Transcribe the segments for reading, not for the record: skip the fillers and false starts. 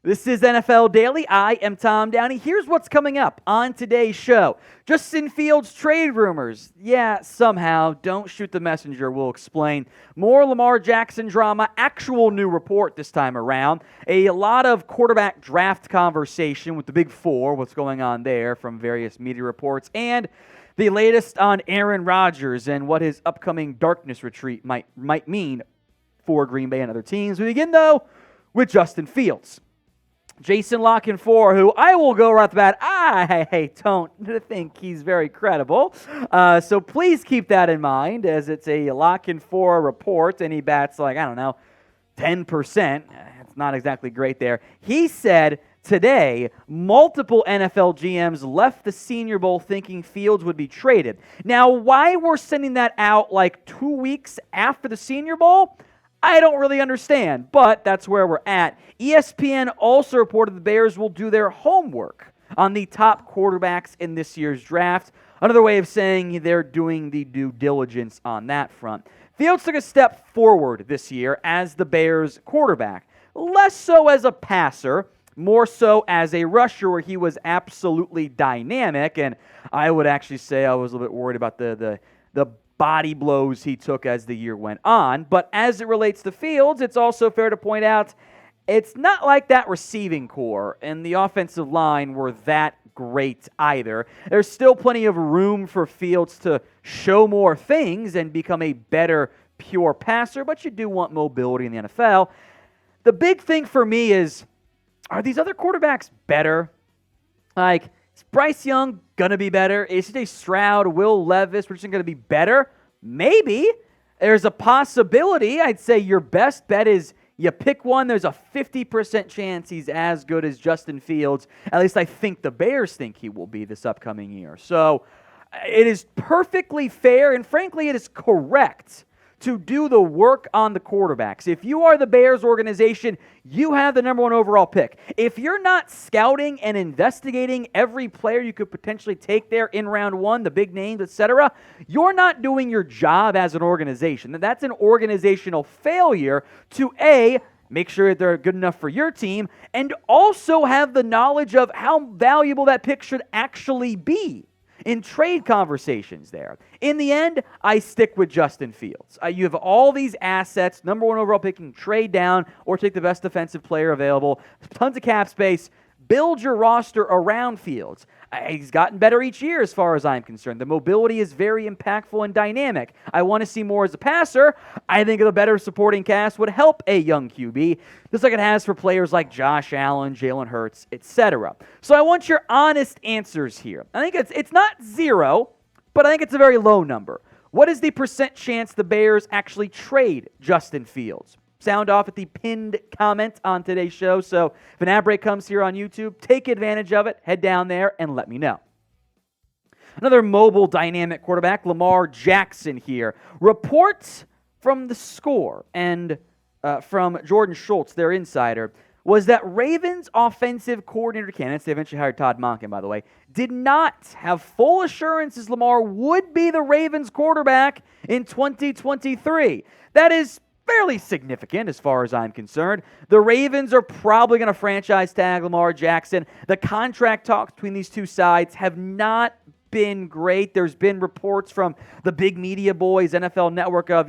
This is NFL Daily. I am Tom Downey. Here's what's coming up on today's show. Justin Fields trade rumors. Yeah, somehow. Don't shoot the messenger. We'll explain. More Lamar Jackson drama. Actual new report this time around. A lot of quarterback draft conversation with the Big Four. What's going on there from various media reports. And the latest on Aaron Rodgers and what his upcoming darkness retreat might mean for Green Bay and other teams. We begin, though, with Justin Fields. Jason La Canfora, who I will go right off the bat, I don't think he's very credible. So please keep that in mind, as it's a La Canfora report, and he bats 10%. It's not exactly great there. He said today, multiple NFL GMs left the Senior Bowl thinking Fields would be traded. Now, why we're sending that out 2 weeks after the Senior Bowl, I don't really understand, but that's where we're at. ESPN also reported the Bears will do their homework on the top quarterbacks in this year's draft. Another way of saying they're doing the due diligence on that front. Fields took a step forward this year as the Bears quarterback. Less so as a passer, more so as a rusher where he was absolutely dynamic. And I would actually say I was a little bit worried about the body blows he took as the year went on. But as it relates to Fields, it's also fair to point out it's not like that receiving core and the offensive line were that great either. There's still plenty of room for Fields to show more things and become a better pure passer, but you do want mobility in the NFL. The big thing for me is, are these other quarterbacks better? Is Bryce Young going to be better? Is CJ Stroud, Will Levis, Richardson going to be better? Maybe. There's a possibility. I'd say your best bet is you pick one. There's a 50% chance he's as good as Justin Fields. At least I think the Bears think he will be this upcoming year. So it is perfectly fair, and frankly, it is correct to do the work on the quarterbacks. If you are the Bears organization, you have the number one overall pick. If you're not scouting and investigating every player you could potentially take there in round one, the big names, etc., you're not doing your job as an organization. That's an organizational failure to A, make sure that they're good enough for your team, and also have the knowledge of how valuable that pick should actually be in trade conversations there. In the end, I stick with Justin Fields. You have all these assets, number one overall picking, trade down, or take the best defensive player available, tons of cap space, build your roster around Fields. He's gotten better each year as far as I'm concerned. The mobility is very impactful and dynamic. I want to see more as a passer. I think a better supporting cast would help a young QB, just like it has for players like Josh Allen, Jalen Hurts, etc. So I want your honest answers here. I think it's not zero, but I think it's a very low number. What is the percent chance the Bears actually trade Justin Fields? Sound off at the pinned comment on today's show. So if an ad break comes here on YouTube, take advantage of it. Head down there and let me know. Another mobile, dynamic quarterback, Lamar Jackson here. Reports from The Score and from Jordan Schultz, their insider, was that Ravens offensive coordinator candidates, they eventually hired Todd Monken, by the way, did not have full assurances Lamar would be the Ravens quarterback in 2023. That is fairly significant as far as I'm concerned. The Ravens are probably going to franchise tag Lamar Jackson. The contract talks between these two sides have not been great. There's been reports from the big media boys, NFL Network, of,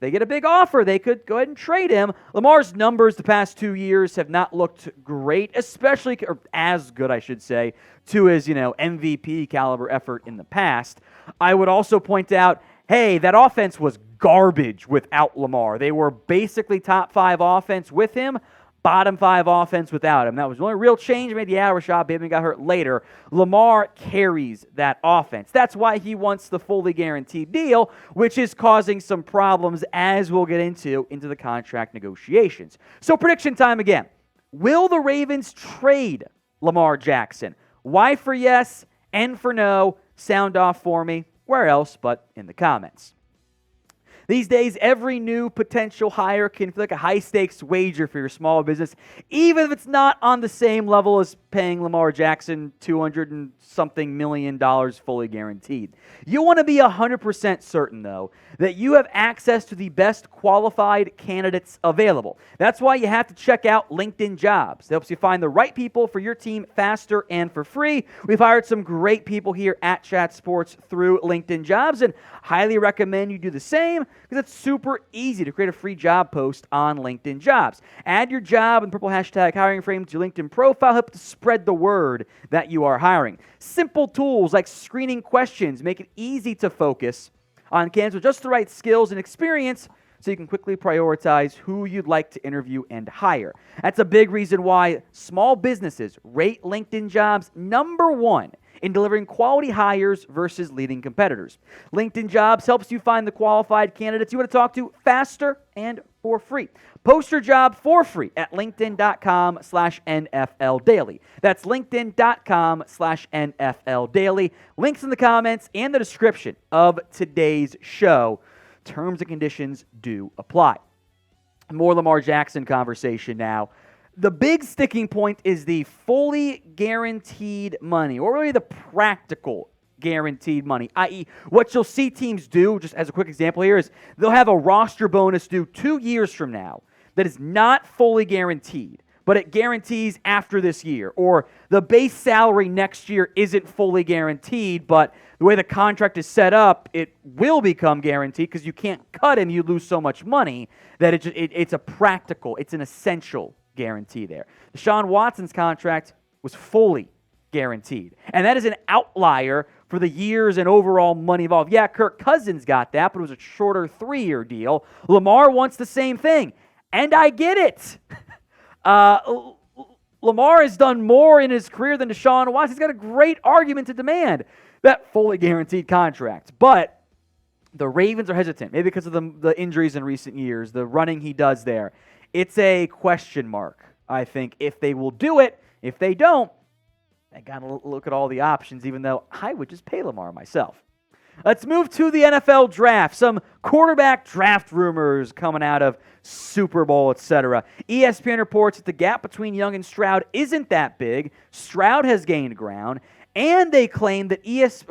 they get a big offer, they could go ahead and trade him. Lamar's numbers the past 2 years have not looked great, especially, or as good, I should say, to his, MVP caliber effort in the past. I would also point out, hey, that offense was garbage without Lamar. They were basically top 5 offense with him, bottom 5 offense without him. That was the only real change. Maybe Rashad Bateman got hurt later. Lamar carries that offense. That's why he wants the fully guaranteed deal, which is causing some problems as we'll get into the contract negotiations. So prediction time again. Will the Ravens trade Lamar Jackson? Y for yes, N for no. Sound off for me. Where else but in the comments. These days, every new potential hire can feel like a high-stakes wager for your small business, even if it's not on the same level as paying Lamar Jackson $200 and something million fully guaranteed. You want to be 100% certain, though, that you have access to the best qualified candidates available. That's why you have to check out LinkedIn Jobs. It helps you find the right people for your team faster and for free. We've hired some great people here at Chat Sports through LinkedIn Jobs, and highly recommend you do the same because it's super easy to create a free job post on LinkedIn Jobs. Add your job and purple hashtag hiring frame to your LinkedIn profile. Help to spread the word that you are hiring. Simple tools like screening questions make it easy to focus on candidates with just the right skills and experience so you can quickly prioritize who you'd like to interview and hire. That's a big reason why small businesses rate LinkedIn Jobs #1 in delivering quality hires versus leading competitors. LinkedIn Jobs helps you find the qualified candidates you want to talk to faster and for free. Post your job for free at linkedin.com/NFL Daily. That's linkedin.com/NFL Daily. Links in the comments and the description of today's show. Terms and conditions do apply. More Lamar Jackson conversation now. The big sticking point is the fully guaranteed money, or really the practical guaranteed money, i.e. what you'll see teams do, just as a quick example here, is they'll have a roster bonus due 2 years from now that is not fully guaranteed, but it guarantees after this year. Or the base salary next year isn't fully guaranteed, but the way the contract is set up, it will become guaranteed because you can't cut him, you lose so much money that it's a practical, it's an essential guarantee there. Deshaun Watson's contract was fully guaranteed, and that is an outlier for the years and overall money involved. Yeah, Kirk Cousins got that, but it was a shorter 3-year deal. Lamar wants the same thing, and I get it. Lamar has done more in his career than Deshaun Watson. He's got a great argument to demand that fully guaranteed contract, but the Ravens are hesitant, maybe because of the injuries in recent years, the running he does there. It's a question mark, I think, if they will do it. If they don't, I got to look at all the options, even though I would just pay Lamar myself. Let's move to the NFL draft. Some quarterback draft rumors coming out of Super Bowl, etc. ESPN reports that the gap between Young and Stroud isn't that big. Stroud has gained ground, and they claim that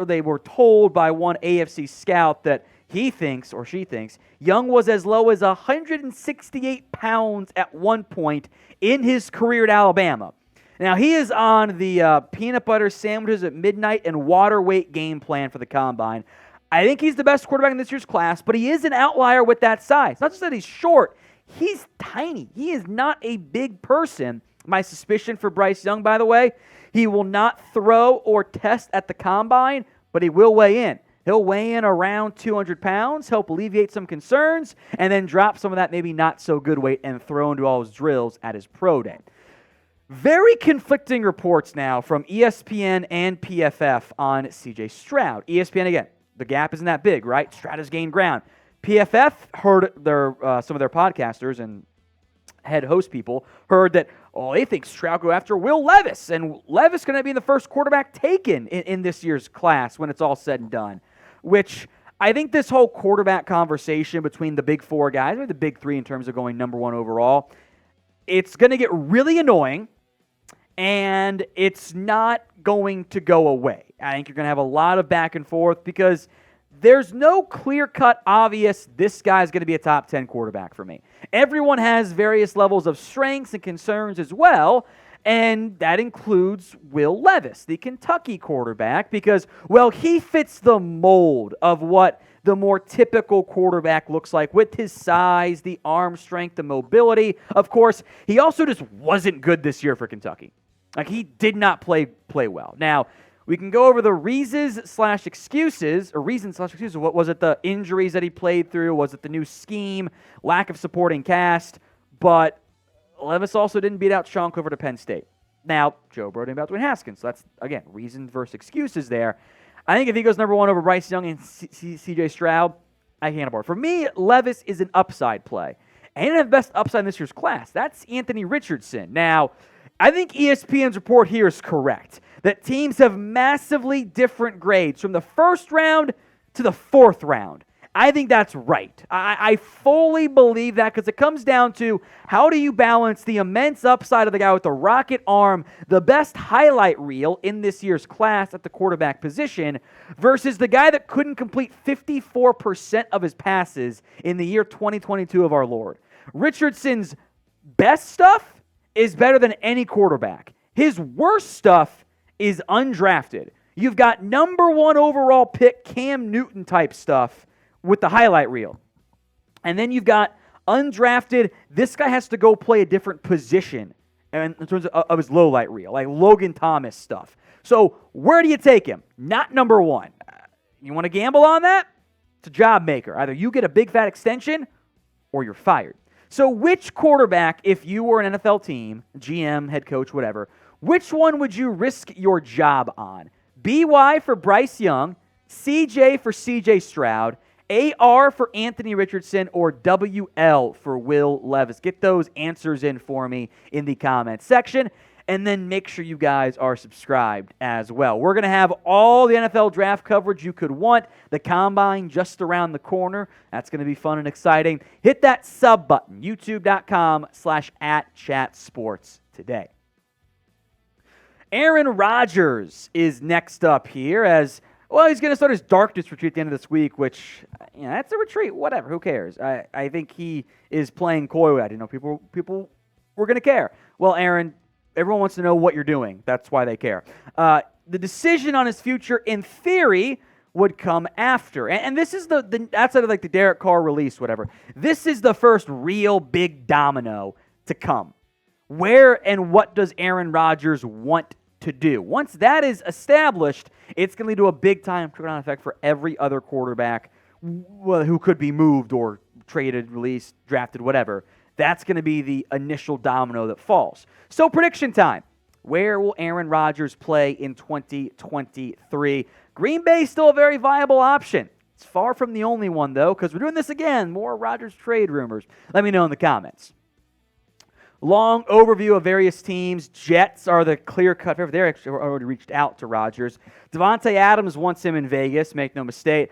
they were told by one AFC scout that he thinks, or she thinks, Young was as low as 168 pounds at one point in his career at Alabama. Now, he is on the peanut butter sandwiches at midnight and water weight game plan for the Combine. I think he's the best quarterback in this year's class, but he is an outlier with that size. Not just that he's short, he's tiny. He is not a big person. My suspicion for Bryce Young, by the way, he will not throw or test at the Combine, but he will weigh in. He'll weigh in around 200 pounds, help alleviate some concerns, and then drop some of that maybe not so good weight and throw into all his drills at his pro day. Very conflicting reports now from ESPN and PFF on CJ Stroud. ESPN, again, the gap isn't that big, right? Stroud has gained ground. PFF heard some of their podcasters and head host people heard that, they think Stroud go after Will Levis, and Levis going to be the first quarterback taken in this year's class when it's all said and done, which I think this whole quarterback conversation between the big four guys, maybe the big three in terms of going #1 overall, it's going to get really annoying, and it's not going to go away. I think you're going to have a lot of back and forth because there's no clear-cut, obvious, this guy's going to be a top 10 quarterback for me. Everyone has various levels of strengths and concerns as well, and that includes Will Levis, the Kentucky quarterback, because, he fits the mold of what the more typical quarterback looks like with his size, the arm strength, the mobility. Of course, he also just wasn't good this year for Kentucky. He did not play well. Now, we can go over the reasons/excuses. What was it? The injuries that he played through? Was it the new scheme? Lack of supporting cast? But Levis also didn't beat out Sean Clifford to Penn State. Now, Joe Burrow didn't beat out Dwayne Haskins. So that's, again, reasons versus excuses there. I think if he goes #1 over Bryce Young and CJ Stroud, I can't aboard. For me, Levis is an upside play. And he didn't have the best upside in this year's class. That's Anthony Richardson. Now, I think ESPN's report here is correct, that teams have massively different grades from the first round to the fourth round. I think that's right. I fully believe that because it comes down to how do you balance the immense upside of the guy with the rocket arm, the best highlight reel in this year's class at the quarterback position, versus the guy that couldn't complete 54% of his passes in the year 2022 of our Lord. Richardson's best stuff is better than any quarterback. His worst stuff is undrafted. You've got number 1 overall pick Cam Newton type stuff with the highlight reel. And then you've got undrafted, this guy has to go play a different position in terms of his low light reel, like Logan Thomas stuff. So where do you take him? Not number 1. You want to gamble on that? It's a job maker. Either you get a big fat extension or you're fired. So which quarterback, if you were an NFL team, GM, head coach, whatever, which one would you risk your job on? BY for Bryce Young, CJ for CJ Stroud, AR for Anthony Richardson, or WL for Will Levis? Get those answers in for me in the comments section, and then make sure you guys are subscribed as well. We're going to have all the NFL draft coverage you could want. The Combine just around the corner. That's going to be fun and exciting. Hit that sub button, youtube.com/@chatsports today. Aaron Rodgers is next up here as, well, he's going to start his darkness retreat at the end of this week, which, that's a retreat. Whatever, who cares? I think he is playing coy with that. People were going to care. Well, Aaron, everyone wants to know what you're doing. That's why they care. The decision on his future, in theory, would come after. And this is the outside of like the Derek Carr release, whatever. This is the first real big domino to come. Where and what does Aaron Rodgers want to do? Once that is established, it's going to lead to a big-time trickle-down effect for every other quarterback who could be moved or traded, released, drafted, whatever. That's going to be the initial domino that falls. So prediction time. Where will Aaron Rodgers play in 2023? Green Bay is still a very viable option. It's far from the only one, though, because we're doing this again. More Rodgers trade rumors. Let me know in the comments. Long overview of various teams. Jets are the clear-cut favorite. They actually already reached out to Rodgers. Devontae Adams wants him in Vegas. Make no mistake.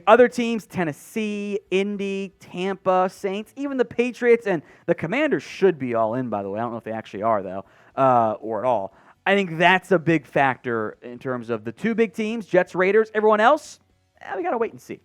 Other teams, Tennessee, Indy, Tampa, Saints, even the Patriots, and the Commanders should be all in, by the way. I don't know if they actually are, though, or at all. I think that's a big factor in terms of the two big teams, Jets, Raiders. Everyone else, we got to wait and see.